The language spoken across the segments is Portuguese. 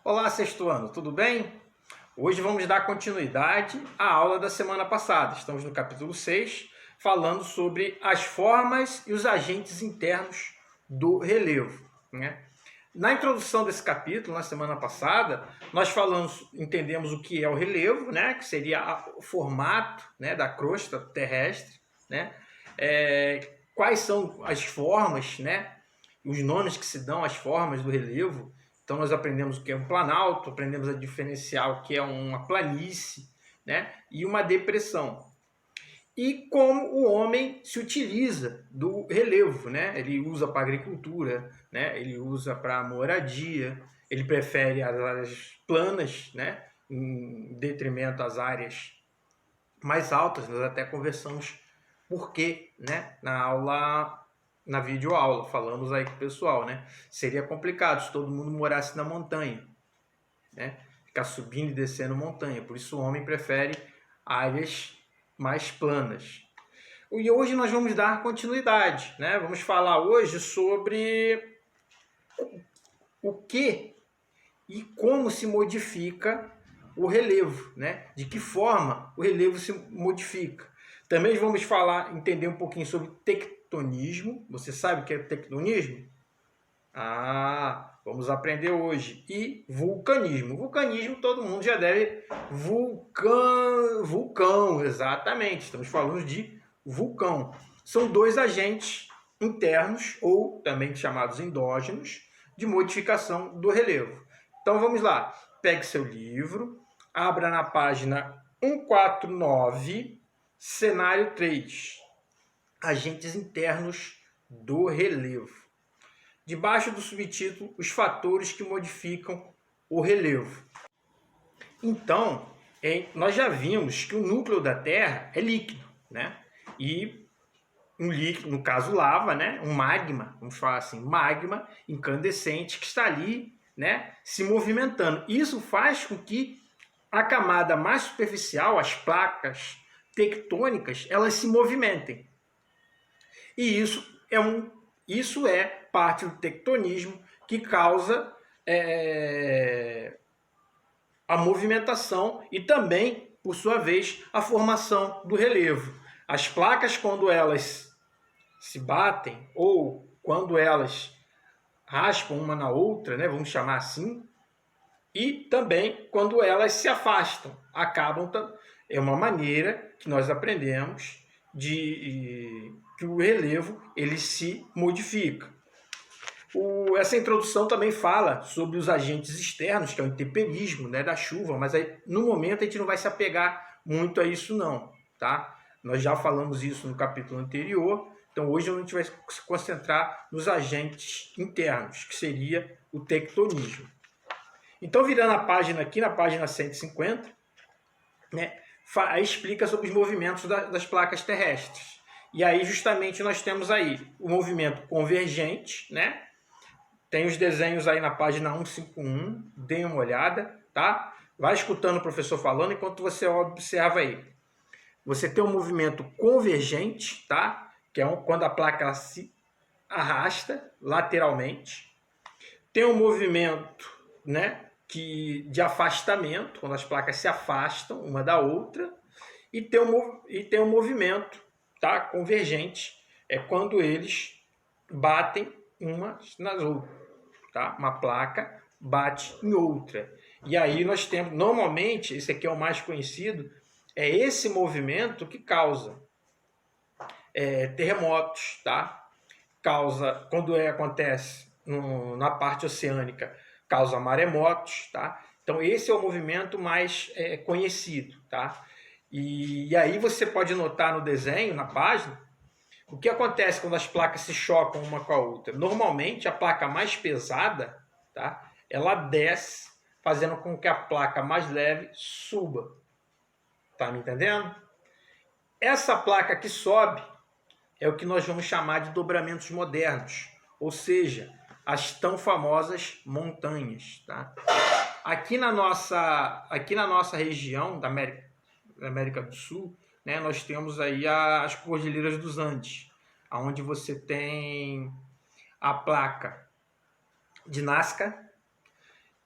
Olá, sexto ano, tudo bem? Hoje vamos dar continuidade à aula da semana passada. Estamos no capítulo 6, falando sobre as formas e os agentes internos do relevo, né? Na introdução desse capítulo, na semana passada, nós entendemos o que é o relevo, né? Que seria o formato, né, da crosta terrestre, né? Quais são as formas, né? Os nomes que se dão às formas do relevo. Então nós aprendemos o que é um planalto, aprendemos a diferenciar o que é uma planície, né? E uma depressão. E como o homem se utiliza do relevo, né? Ele usa para agricultura, né? Ele usa para moradia, ele prefere as áreas planas, né? Em detrimento às áreas mais altas. Nós até conversamos por quê, né? Na videoaula, falamos aí com o pessoal, né? Seria complicado se todo mundo morasse na montanha, né? Ficar subindo e descendo montanha. Por isso o homem prefere áreas mais planas. E hoje nós vamos dar continuidade, né? Vamos falar hoje sobre o que e como se modifica o relevo, né? De que forma o relevo se modifica. Também vamos entender um pouquinho sobre tectonismo. Você sabe o que é tectonismo? Vamos aprender hoje. E vulcanismo. Vulcanismo todo mundo já deve... Vulcão, exatamente. Estamos falando de vulcão. São dois agentes internos, ou também chamados endógenos, de modificação do relevo. Então vamos lá. Pegue seu livro, abra na página 149, cenário 3. Agentes internos do relevo. Debaixo do subtítulo, os fatores que modificam o relevo. Então, nós já vimos que o núcleo da Terra é líquido, né? E um líquido, no caso lava, né? Um magma, vamos falar assim, magma incandescente que está ali, né? Se movimentando. Isso faz com que a camada mais superficial, as placas tectônicas, elas se movimentem. E isso é parte do tectonismo que causa a movimentação e também, por sua vez, a formação do relevo. As placas, quando elas se batem ou quando elas raspam uma na outra, né, vamos chamar assim, e também quando elas se afastam, é uma maneira que nós aprendemos de que o relevo ele se modifica. Essa introdução também fala sobre os agentes externos, que é o intemperismo, né, da chuva, mas aí, no momento a gente não vai se apegar muito a isso não, tá? Nós já falamos isso no capítulo anterior, então hoje a gente vai se concentrar nos agentes internos, que seria o tectonismo. Então, virando a página aqui, na página 150, né, explica sobre os movimentos das placas terrestres. E aí, justamente, nós temos aí o movimento convergente, né? Tem os desenhos aí na página 151, dê uma olhada, tá? Vai escutando o professor falando enquanto você observa aí. Você tem um movimento convergente, tá? Que é quando a placa se arrasta lateralmente. Tem um movimento, né, de afastamento, quando as placas se afastam uma da outra. E tem um movimento, tá, convergente, é quando eles batem umas nas outras. Tá? Uma placa bate em outra. E aí nós temos, normalmente, esse aqui é o mais conhecido, é esse movimento que causa terremotos, tá? Quando acontece na parte oceânica, causa maremotos, tá? Então esse é o movimento mais conhecido, tá? E aí você pode notar no desenho, na página, o que acontece quando as placas se chocam uma com a outra? Normalmente, a placa mais pesada, tá, ela desce, fazendo com que a placa mais leve suba. Tá me entendendo? Essa placa que sobe é o que nós vamos chamar de dobramentos modernos, ou seja, as tão famosas montanhas. Tá? Aqui na nossa região da América do Sul, né, nós temos aí as Cordilheiras dos Andes, onde você tem a placa de Nazca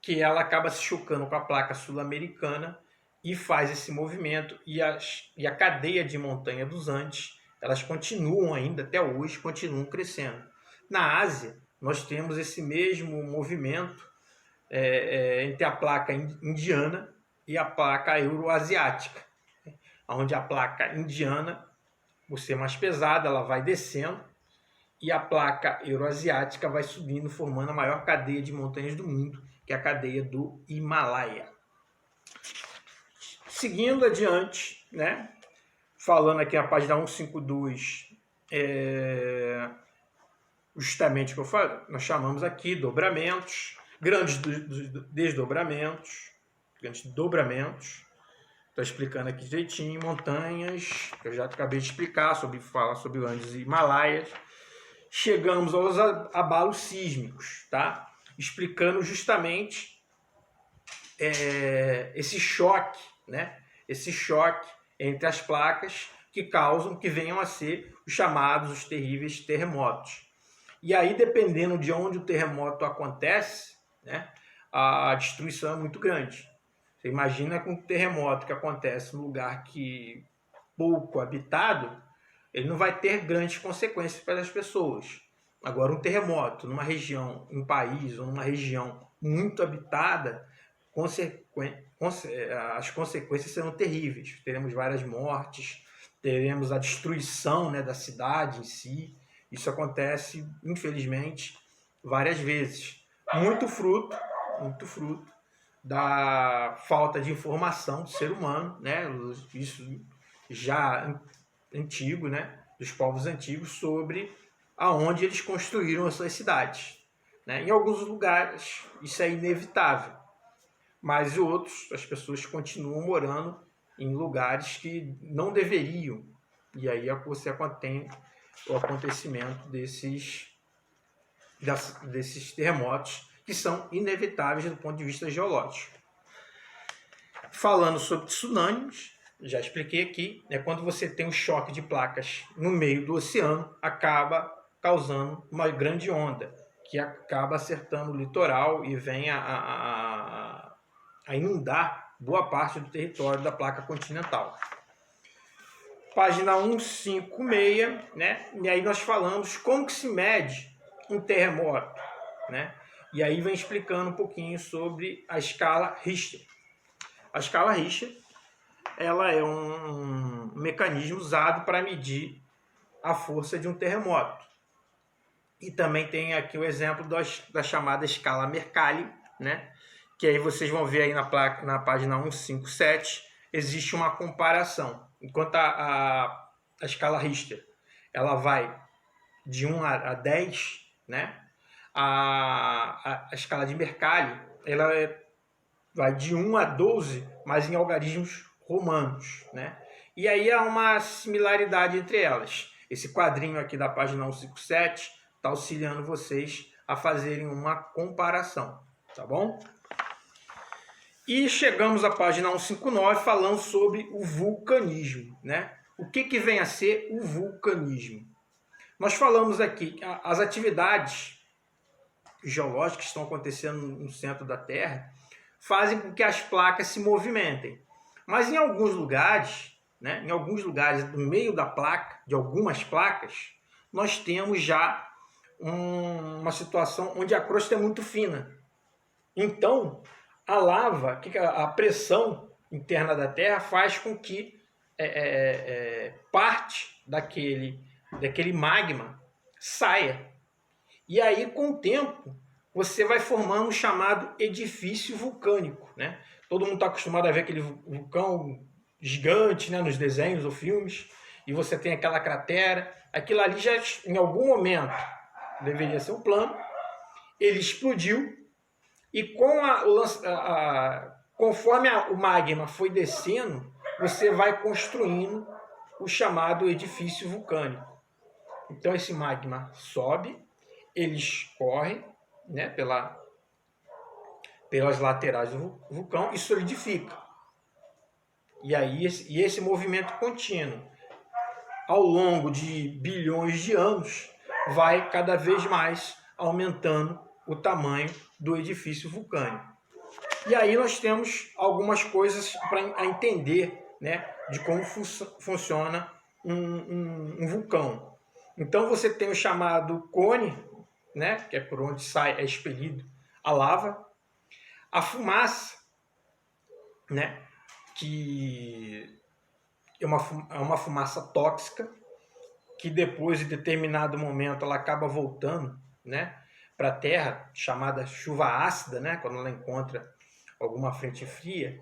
que ela acaba se chocando com a placa sul-americana e faz esse movimento, e a cadeia de montanha dos Andes, elas continuam ainda, até hoje, continuam crescendo. Na Ásia, nós temos esse mesmo movimento entre a placa indiana e a placa euroasiática, onde a placa indiana, por ser mais pesada, ela vai descendo, e a placa euroasiática vai subindo, formando a maior cadeia de montanhas do mundo, que é a cadeia do Himalaia. Seguindo adiante, né, falando aqui na página 152, justamente o que eu falei, nós chamamos aqui dobramentos, grandes desdobramentos, grandes dobramentos. Estou explicando aqui direitinho, montanhas, que eu já acabei de explicar, falar sobre os Andes e Himalaias. Chegamos aos abalos sísmicos, tá? Explicando justamente esse choque, né? Esse choque entre as placas que venham a ser os terríveis terremotos. E aí, dependendo de onde o terremoto acontece, né, a destruição é muito grande. Você imagina que um terremoto que acontece num lugar pouco habitado, ele não vai ter grandes consequências para as pessoas. Agora, um terremoto numa região, um país ou numa região muito habitada, as consequências serão terríveis. Teremos várias mortes, teremos a destruição, né, da cidade em si. Isso acontece, infelizmente, várias vezes. Muito fruto da falta de informação do ser humano, né? Isso já antigo, né? Dos povos antigos, sobre aonde eles construíram as suas cidades, né? Em alguns lugares isso é inevitável, mas em outros as pessoas continuam morando em lugares que não deveriam, e aí você tem o acontecimento desses terremotos que são inevitáveis do ponto de vista geológico. Falando sobre tsunamis, já expliquei aqui, quando você tem um choque de placas no meio do oceano, acaba causando uma grande onda, que acaba acertando o litoral e vem a inundar boa parte do território da placa continental. Página 156, né? E aí nós falamos como que se mede um terremoto, né? E aí vem explicando um pouquinho sobre a escala Richter. A escala Richter, ela é um mecanismo usado para medir a força de um terremoto. E também tem aqui o exemplo da chamada escala Mercalli, né? Que aí vocês vão ver aí na página 157, existe uma comparação. Enquanto a escala Richter, ela vai de 1 a 10, né? A escala de Mercalli, ela vai de 1 a 12, mas em algarismos romanos, né? E aí há uma similaridade entre elas. Esse quadrinho aqui da página 157 está auxiliando vocês a fazerem uma comparação, tá bom? E chegamos à página 159 falando sobre o vulcanismo, né? O que vem a ser o vulcanismo? Nós falamos aqui que as atividades geológicas que estão acontecendo no centro da Terra fazem com que as placas se movimentem. Mas em alguns lugares, né, no meio da placa, de algumas placas, nós temos já uma situação onde a crosta é muito fina. Então, a lava, a pressão interna da Terra faz com que parte daquele magma saia. E aí, com o tempo, você vai formando um chamado edifício vulcânico, né? Todo mundo está acostumado a ver aquele vulcão gigante, né, nos desenhos ou filmes, e você tem aquela cratera. Aquilo ali já, em algum momento, deveria ser um plano, ele explodiu, e conforme o magma foi descendo, você vai construindo o chamado edifício vulcânico. Então esse magma sobe, ele escorre, né, pelas laterais do vulcão e solidifica. E esse movimento contínuo, ao longo de bilhões de anos, vai cada vez mais aumentando o tamanho do edifício vulcânico. E aí nós temos algumas coisas para entender, né, de como funciona um vulcão. Então você tem o chamado cone, né, que é por onde é expelido a lava, a fumaça, né, que é uma fumaça tóxica, que depois, em determinado momento, ela acaba voltando, né, para a Terra, chamada chuva ácida, né, quando ela encontra alguma frente fria,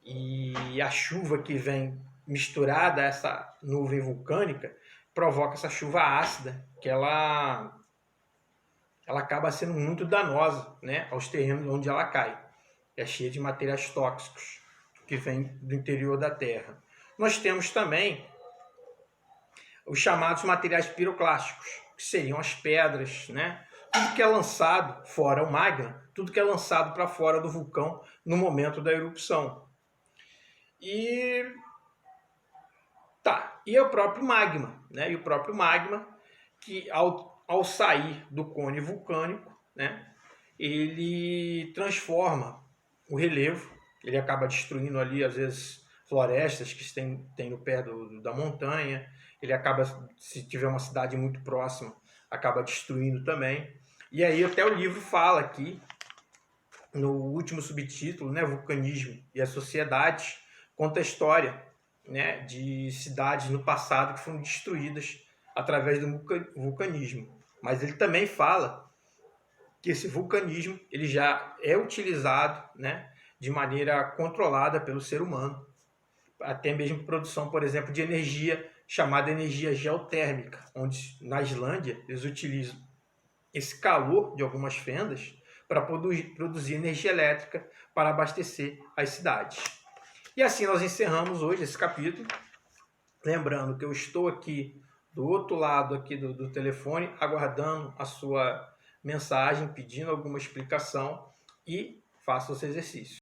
e a chuva que vem misturada a essa nuvem vulcânica provoca essa chuva ácida, que ela acaba sendo muito danosa, né, aos terrenos onde ela cai. É cheia de materiais tóxicos que vêm do interior da Terra. Nós temos também os chamados materiais piroclásticos, que seriam as pedras, né? Tudo que é lançado, fora o magma, tudo que é lançado para fora do vulcão no momento da erupção. E e o próprio magma, né? E o próprio magma, que ao sair do cone vulcânico, né, ele transforma o relevo, ele acaba destruindo ali, às vezes, florestas que tem no pé da montanha, ele acaba, se tiver uma cidade muito próxima, acaba destruindo também. E aí até o livro fala aqui, no último subtítulo, né, Vulcanismo e a Sociedade, conta a história, né, de cidades no passado que foram destruídas através do vulcanismo. Mas ele também fala que esse vulcanismo ele já é utilizado, né, de maneira controlada pelo ser humano, até mesmo produção, por exemplo, de energia chamada energia geotérmica, onde na Islândia eles utilizam esse calor de algumas fendas para produzir energia elétrica para abastecer as cidades. E assim nós encerramos hoje esse capítulo. Lembrando que eu estou aqui do outro lado aqui do telefone, aguardando a sua mensagem, pedindo alguma explicação, e faça esse exercício.